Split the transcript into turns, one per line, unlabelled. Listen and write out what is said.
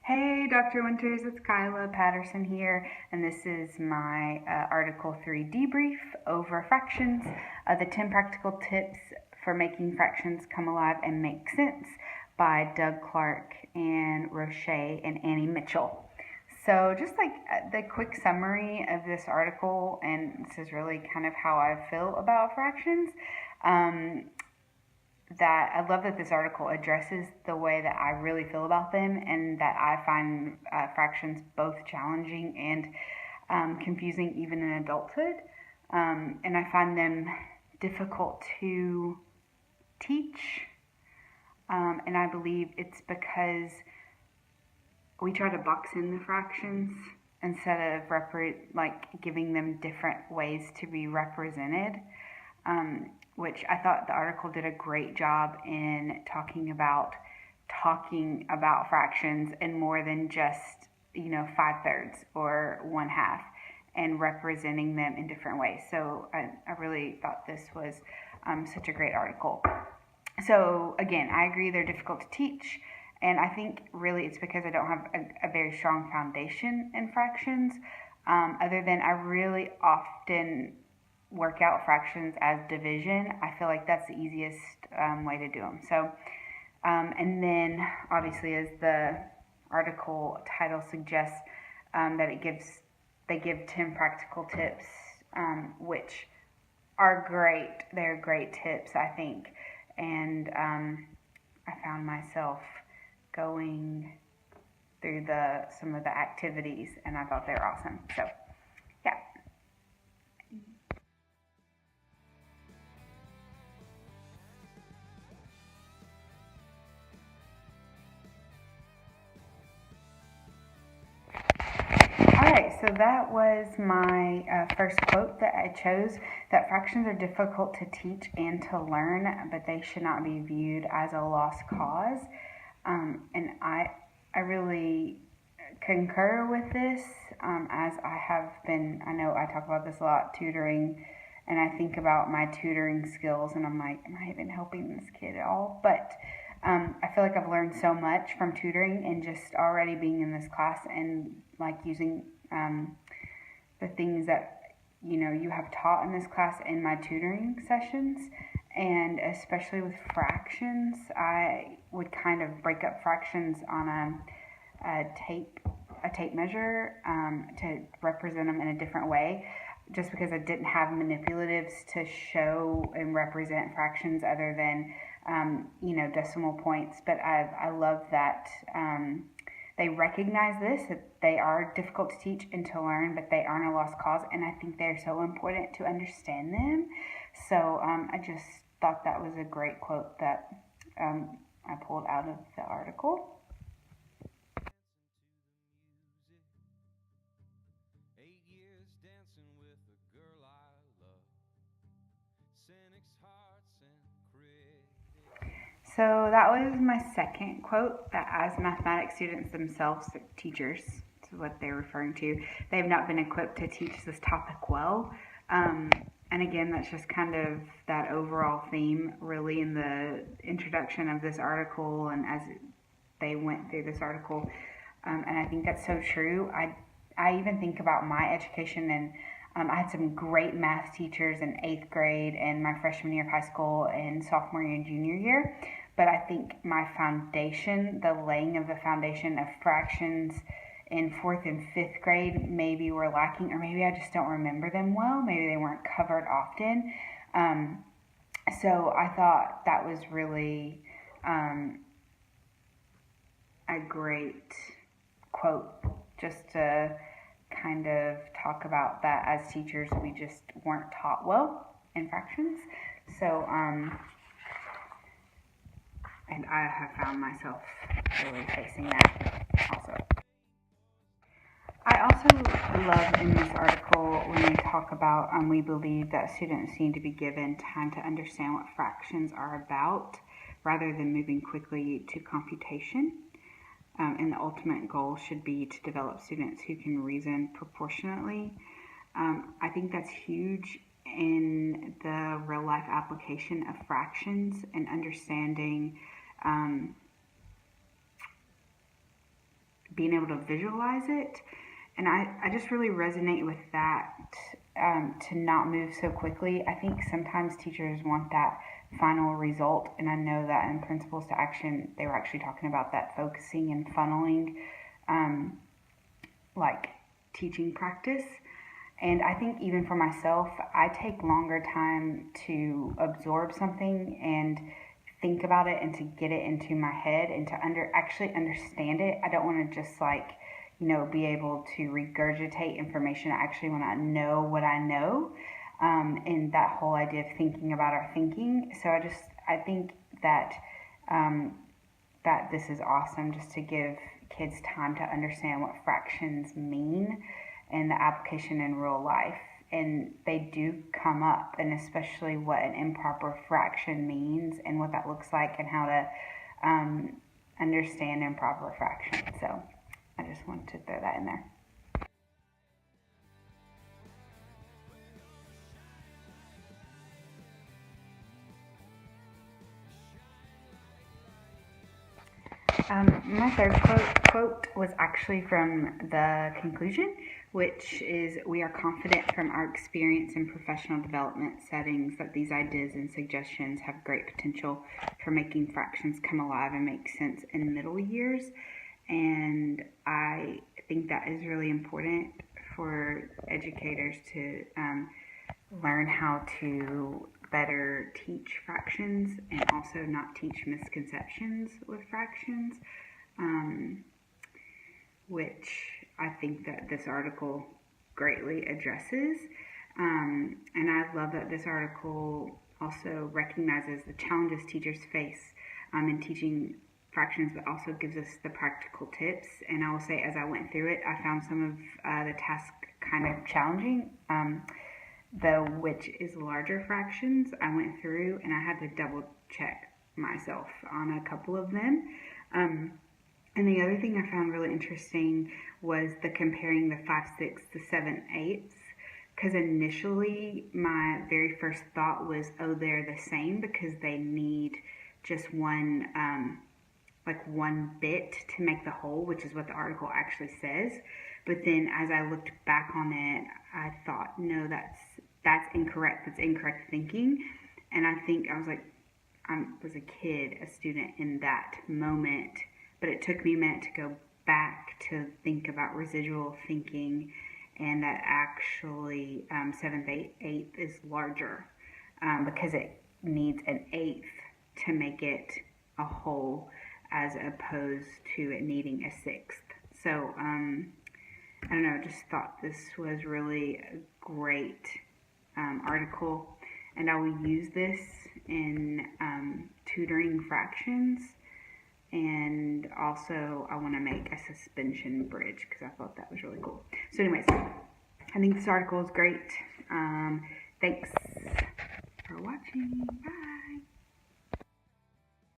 Hey, Dr. Winters, it's Kyla Patterson here, and this is my Article 3 debrief over fractions, the 10 practical tips for making fractions come alive and make sense by Doug Clark and Roche and Annie Mitchell. So just like the quick summary of this article, and this is really kind of how I feel about fractions, that I love that this article addresses the way that I really feel about them, and that I find fractions both challenging and confusing even in adulthood, and I find them difficult to teach, and I believe it's because we try to box in the fractions instead of giving them different ways to be represented. Which I thought the article did a great job in talking about fractions in more than just, 5/3 or 1/2, and representing them in different ways. So I really thought this was such a great article. So again, I agree they're difficult to teach, and I think really it's because I don't have a very strong foundation in fractions, other than I really often work out fractions as division. I feel like that's the easiest way to do them. So, and then obviously, as the article title suggests, that they give 10 practical tips, which are great. They're great tips, I think, and I found myself going through some of the activities, and I thought they were awesome. So, yeah. Alright, so that was my first quote that I chose, that fractions are difficult to teach and to learn, but they should not be viewed as a lost cause. And I really concur with this, as I know I talk about this a lot, tutoring, and I think about my tutoring skills, and I'm like, am I even helping this kid at all? But I feel like I've learned so much from tutoring and just already being in this class and like using the things that you have taught in this class in my tutoring sessions, and especially with fractions, I would kind of break up fractions on a tape measure to represent them in a different way, just because I didn't have manipulatives to show and represent fractions other than decimal points. But I love that they recognize this, that they are difficult to teach and to learn, but they aren't a lost cause, and I think they're so important to understand them. So I just thought that was a great quote that I pulled out of the article. So that was my second quote, that as mathematics students themselves, teachers, is what they're referring to, they have not been equipped to teach this topic well. And again, that's just kind of that overall theme really in the introduction of this article and as they went through this article. And I think that's so true. I even think about my education, and I had some great math teachers in 8th grade and my freshman year of high school and sophomore year and junior year. But I think my foundation, the laying of the foundation of fractions in 4th and 5th grade, maybe were lacking, or maybe I just don't remember them well. Maybe they weren't covered often. So I thought that was really a great quote, just to kind of talk about that as teachers, we just weren't taught well in fractions. So, and I have found myself really facing that also. I also love in this article when they talk about, we believe that students need to be given time to understand what fractions are about rather than moving quickly to computation. And the ultimate goal should be to develop students who can reason proportionately. I think that's huge in the real life application of fractions and understanding being able to visualize it. And I just really resonate with that, to not move so quickly. I think sometimes teachers want that final result, and I know that in Principles to Action, they were actually talking about that focusing and funneling, like teaching practice. And I think even for myself, I take longer time to absorb something and think about it and to get it into my head and to actually understand it. I don't want to just be able to regurgitate information. I actually want to know what I know, and that whole idea of thinking about our thinking. So I think that that this is awesome, just to give kids time to understand what fractions mean and the application in real life. And they do come up, and especially what an improper fraction means and what that looks like and how to understand improper fractions. So I just wanted to throw that in there. My third quote was actually from the conclusion, which is, "We are confident from our experience in professional development settings that these ideas and suggestions have great potential for making fractions come alive and make sense in middle years." And I think that is really important for educators to learn how to better teach fractions and also not teach misconceptions with fractions, which I think that this article greatly addresses. And I love that this article also recognizes the challenges teachers face in teaching fractions, but also gives us the practical tips. And I will say, as I went through it, I found some of the tasks kind of challenging. The which is larger fractions I went through, and I had to double check myself on a couple of them. And the other thing I found really interesting was the comparing the 5/6 to 7/8, because initially my very first thought was, oh, they're the same because they need just one bit to make the whole, which is what the article actually says. But then as I looked back on it, I thought, no, that's incorrect. That's incorrect thinking. And I think I was a kid, a student in that moment, but it took me a minute to go back to think about residual thinking, and that actually 7/8 is larger because it needs an eighth to make it a whole, as opposed to it needing a sixth. So I don't know, just thought this was really a great article, and I will use this in tutoring fractions, and also I want to make a suspension bridge because I thought that was really cool. So anyways, I think this article is great. Thanks for watching. Bye.